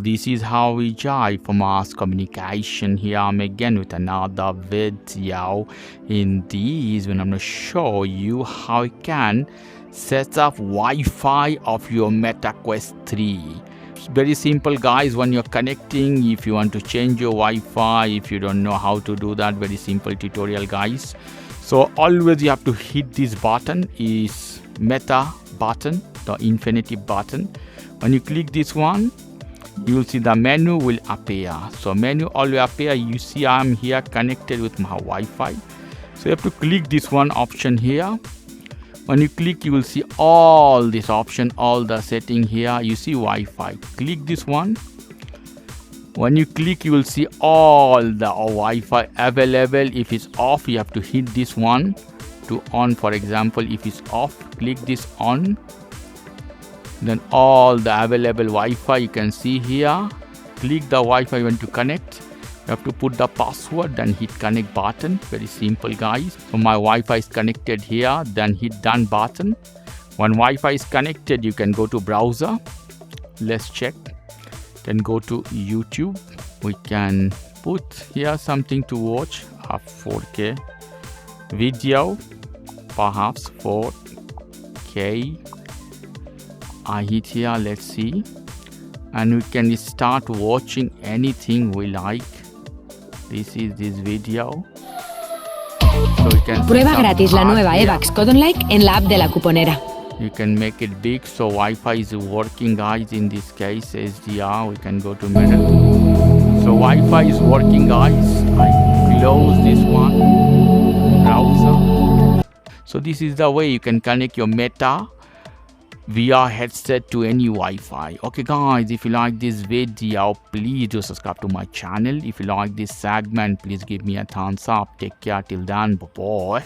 This is how we jive for mass communication. Here I'm again with another video. In this, when I'm going to show you how you can set up Wi-Fi of your Meta Quest 3. It's very simple, guys. When you're connecting, if you want to change your Wi-Fi, if you don't know how to do that, very simple tutorial, guys. So always you have to hit this button, is Meta button, the infinity button. When you click this one, you will see the menu will appear. So menu always appear. You see I'm here connected with my Wi-Fi. So you have to click this one option here. When you click, you will see all this option, all the setting here. You see Wi-Fi. Click this one. When you click, you will see all the Wi-Fi available. If it's off, you have to hit this one to on. For example, if it's off, click this on. Then all the available Wi-Fi you can see here. Click the Wi-Fi you want to connect. You have to put the password, then hit connect button. Very simple, guys. So my Wi-Fi is connected here, then hit done button. When Wi-Fi is connected, you can go to browser. Let's check. Then go to YouTube. We can put here something to watch, a 4K video, perhaps 4K. I hit here, let's see, and we can start watching anything we like. This is this video. So we can Prueba gratis la nueva Evax Codon Like en la app de la cuponera. You can make it big, so Wi-Fi is working, guys. In this case, SDR. We can go to middle. So Wi-Fi is working, guys. I close this one browser. So this is the way you can connect your Meta VR headset to any Wi-Fi. Okay, guys, if you like this video, please do subscribe to my channel. If you like this segment, please give me a thumbs up. Take care till then. Bye bye.